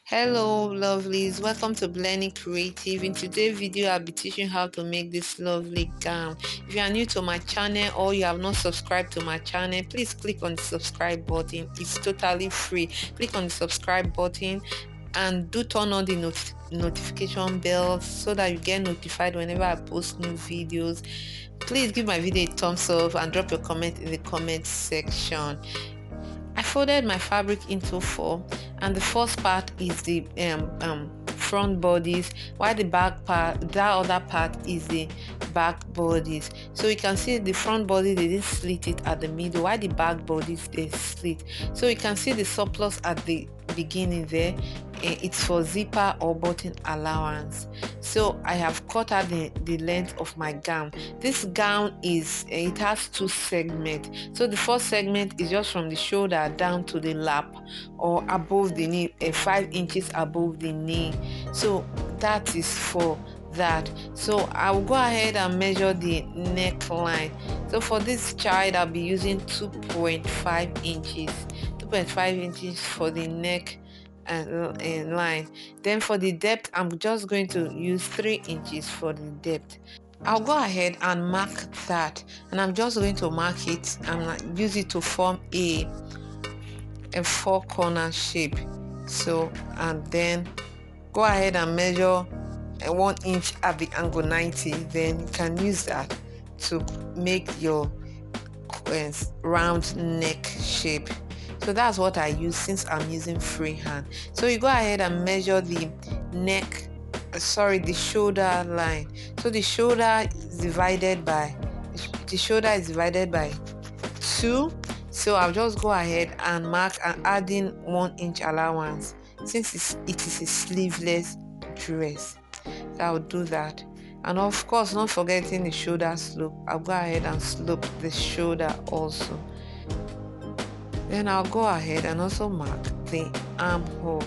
Hello lovelies, welcome to Blending Creative. In today's video I'll be teaching how to make this lovely gown. If you are new to my channel or you have not subscribed to my channel, please click on the subscribe button. It's totally free. Click on the subscribe button and do turn on the notification bell so that you get notified whenever I post new videos. Please give my video a thumbs up and drop your comment in the comment section. I folded my fabric into four, and the first part is the front bodies, while the back part, that other part is the back bodies. So you can see the front body they didn't slit it at the middle, while the back bodies they slit. So you can see the surplus at the beginning there. It's for zipper or button allowance. So I have cut out the length of my gown. This gown it has two segments. So the first segment is just from the shoulder down to the lap or above the knee, 5 inches above the knee. So that is for that. So I will go ahead and measure the neckline. So for this child I'll be using 2.5 inches 2.5 inches for the neck and line. Then for the depth I'm just going to use 3 inches for the depth. I'll go ahead and mark that, and I'm just going to mark it and use it to form a four corner shape. So and then go ahead and measure 1 inch at the angle 90. Then you can use that to make your round neck shape. So that's what I use since I'm using freehand. So you go ahead and measure the the shoulder line. So the shoulder is divided by 2. So I'll just go ahead and mark and adding 1 inch allowance since it is a sleeveless dress. So I'll do that. And of course, not forgetting the shoulder slope. I'll go ahead and slope the shoulder also. Then I'll go ahead and also mark the armhole.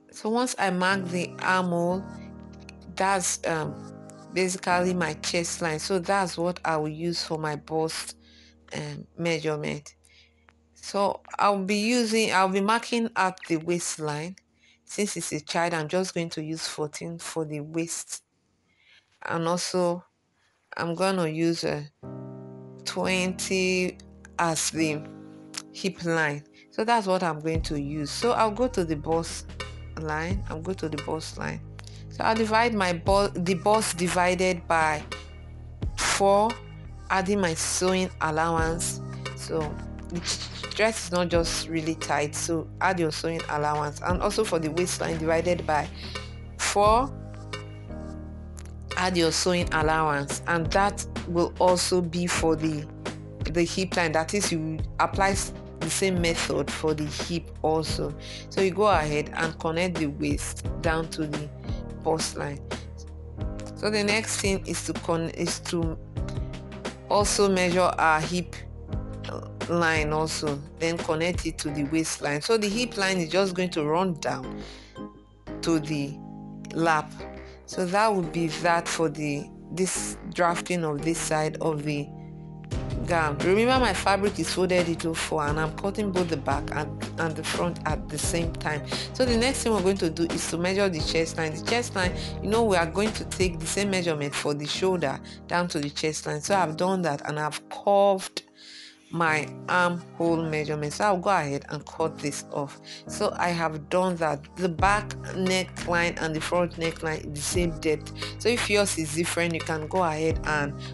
So once I mark the armhole, that's basically my chest line. So that's what I will use for my bust measurement. So I'll be marking at the waistline. Since it's a child, I'm just going to use 14 for the waist, and also I'm going to use 20 as the hip line. So that's what I'm going to use. So I'll go to the bust line. So I'll divide the bust divided by 4, adding my sewing allowance. So the dress is not just really tight, so add your sewing allowance. And also for the waistline, divided by 4, add your sewing allowance, and that will also be for the hip line. That is, you apply the same method for the hip also. So you go ahead and connect the waist down to the bust line. So the next thing is to also measure our hip line also, then connect it to the waistline. So the hip line is just going to run down to the lap. So that would be that for this drafting of this side of the gown. Remember, my fabric is folded into 4, and I'm cutting both the back and the front at the same time. So the next thing we're going to do is to measure the chest line. The chest line, we are going to take the same measurement for the shoulder down to the chest line. So I've done that, and I've curved my armhole measurement. So I'll go ahead and cut this off. So I have done that. The back neckline and the front neckline is the same depth. So if yours is different, you can go ahead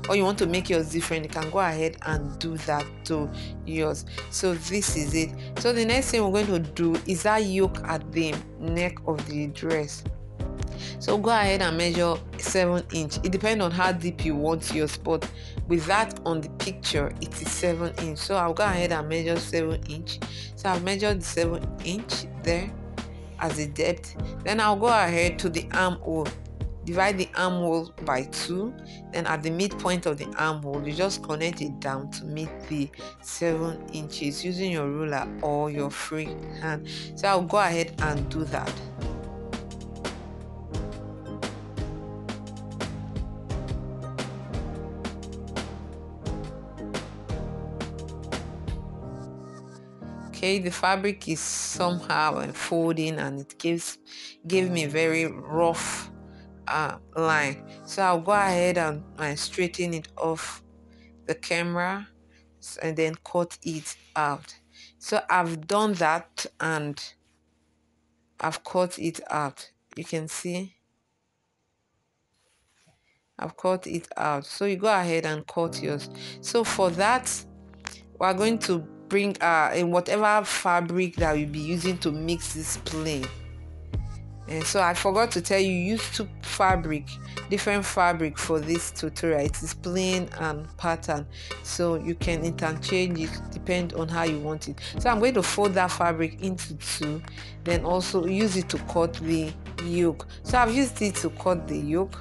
or you want to make yours different, you can go ahead and do that to yours. So this is it. So the next thing we're going to do is that yoke at the neck of the dress. So go ahead and measure 7 inch. It depends on how deep you want yours, but with that on the picture, it is 7 inch. So I'll go ahead and measure 7 inch. So I've measured the 7 inch there as the depth. Then I'll go ahead to the armhole. Divide the armhole by 2. Then at the midpoint of the armhole, you just connect it down to meet the 7 inches using your ruler or your free hand. So I'll go ahead and do that. Okay, the fabric is somehow folding, and it gave me very rough line. So I'll go ahead and straighten it off the camera and then cut it out. So I've done that and I've cut it out. You can see I've cut it out. So you go ahead and cut yours. So for that, we're going to bring in whatever fabric that we'll be using to mix this plain. And so I forgot to tell you, use different fabric for this tutorial. It is plain and pattern, so you can interchange it depend on how you want it. So I'm going to fold that fabric into two, then also use it to cut the yoke. So I've used it to cut the yoke.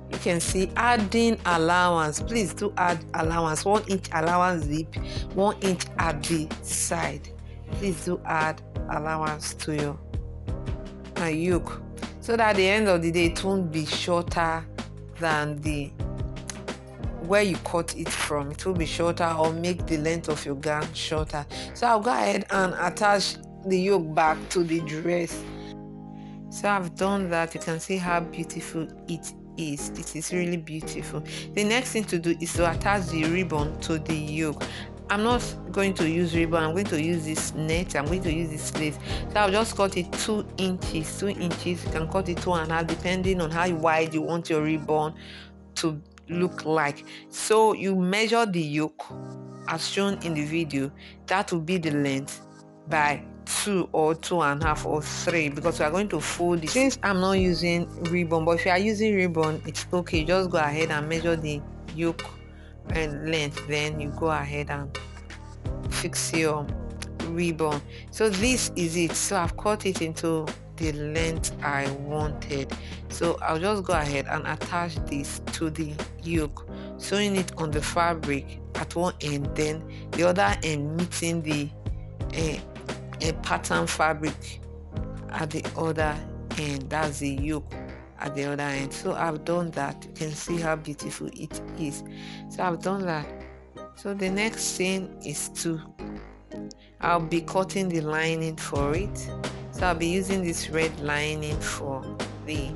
You can see adding allowance. Please do add allowance, 1 inch allowance zip, 1 inch at the side. Please do add allowance to your yoke, so that at the end of the day it won't be shorter than the where you cut it from. It will be shorter or make the length of your gown shorter. So I'll go ahead and attach the yoke back to the dress. So I've done that. You can see how beautiful it is. It is really beautiful. The next thing to do is to attach the ribbon to the yoke. I'm not going to use ribbon. I'm going to use this net. I'm going to use this lace. So I'll just cut it 2 inches. 2 inches. You can cut it 2.5 depending on how wide you want your ribbon to look like. So you measure the yoke as shown in the video. That will be the length by 2 or 2.5 or 3, because we are going to fold it. Since I'm not using ribbon, but if you are using ribbon, it's okay. Just go ahead and measure the yoke and length, then you go ahead and fix your ribbon. So this is it. So I've cut it into the length I wanted. So I'll just go ahead and attach this to the yoke, sewing it on the fabric at one end, then the other end meeting the pattern fabric at the other end. That's the yoke at the other end. So I've done that. You can see how beautiful it is. So I've done that. So the next thing is I'll be cutting the lining for it. So I'll be using this red lining for the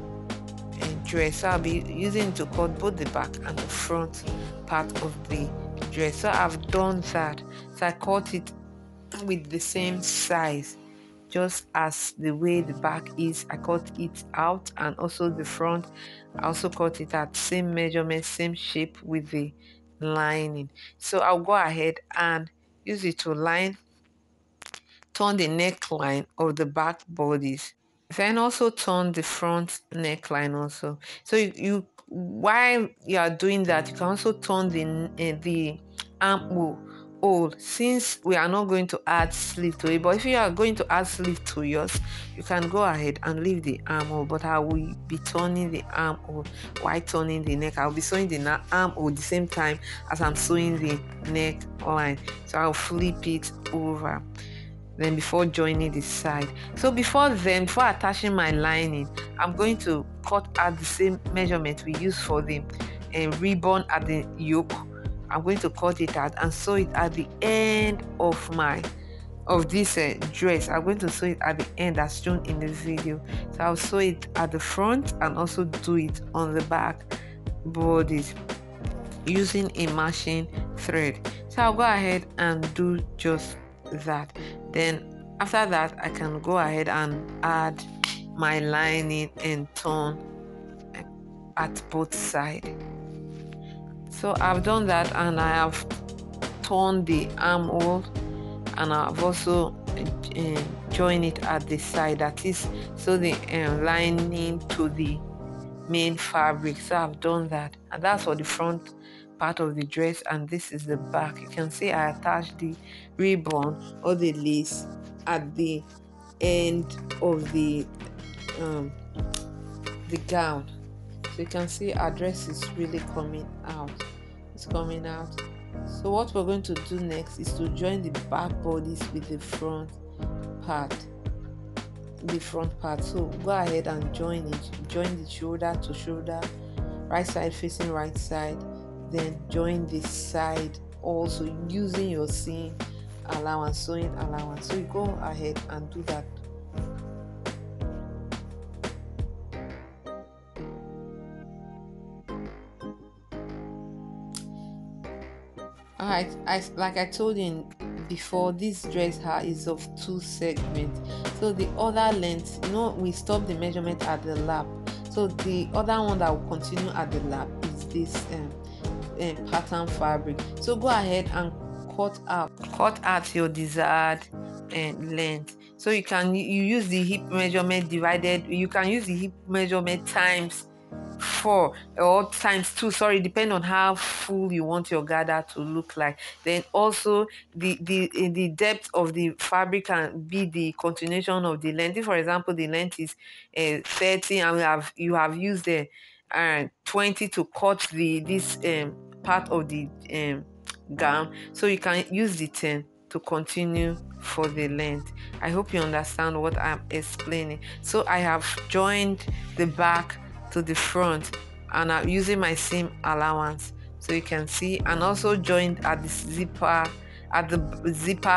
dress. So I'll be using it to cut both the back and the front part of the dress. So I've done that. So I cut it with the same size, just as the way the back is. I cut it out, and also the front I also cut it at same measurement, same shape with the lining. So I'll go ahead and use it to turn the neckline of the back bodies, then also turn the front neckline also. So you while you are doing that, you can also turn the armhole, since we are not going to add sleeve to it. But if you are going to add sleeve to yours, you can go ahead and leave the armhole, but I will be turning the armhole while turning the neck. I'll be sewing the armhole the same time as I'm sewing the neckline. So I'll flip it over then before joining the side. So before attaching my lining, I'm going to cut at the same measurement we use for the ribbon at the yoke. I'm going to cut it out and sew it at the end of this dress. I'm going to sew it at the end as shown in the video. So I'll sew it at the front and also do it on the back bodies using a matching thread. So I'll go ahead and do just that. Then after that, I can go ahead and add my lining and turn at both sides. So I've done that, and I have turned the armhole, and I've also joined it at the side, that is, so the lining to the main fabric. So I've done that, and that's for the front part of the dress, and this is the back. You can see I attached the ribbon or the lace at the end of the gown. So you can see our dress is really coming out. It's coming out. So what we're going to do next is to join the back bodies with the front part. So go ahead and join it. Join the shoulder to shoulder, right side facing right side, then join this side also using your seam allowance, sewing allowance. So you go ahead and do that. Alright, like I told you before, this dress is of 2 segments. So the other length, we stop the measurement at the lap. So the other one that will continue at the lap is this pattern fabric. So go ahead and cut out your desired length. So you use the hip measurement divided. You can use the hip measurement times 4 or times 2, sorry, depend on how full you want your gather to look like. Then also the depth of the fabric can be the continuation of the length. If, for example, the length is 30 and you have used the 20 to cut this part of the gown, so you can use the 10 to continue for the length. I hope you understand what I'm explaining. So I have joined the back to the front, and I'm using my seam allowance, so you can see, and also joined at the zipper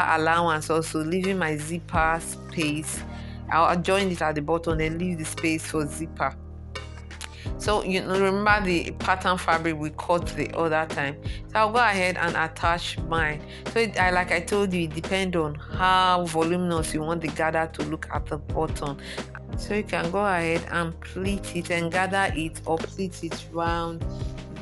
allowance, also leaving my zipper space. I'll join it at the bottom and leave the space for zipper. So remember the pattern fabric we cut the other time. So I'll go ahead and attach mine. So like I told you, it depends on how voluminous you want the gather to look at the bottom. So you can go ahead and pleat it and gather it or pleat it round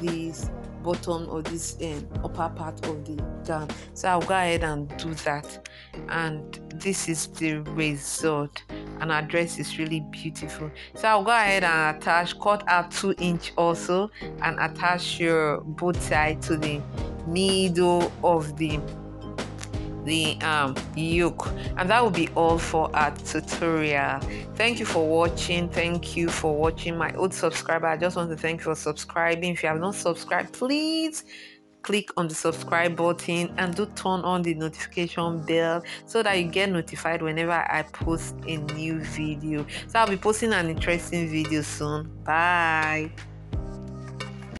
this bottom or this upper part of the gown. So I'll go ahead and do that, and this is the result, and our dress is really beautiful. So I'll go ahead and cut out 2 inch also, and attach your both sides to the middle of the yoke, and that will be all for our tutorial. Thank you for watching. Thank you for watching. My old subscriber, I just want to thank you for subscribing. If you have not subscribed, please click on the subscribe button and do turn on the notification bell so that you get notified whenever I post a new video. So I'll be posting an interesting video soon. Bye.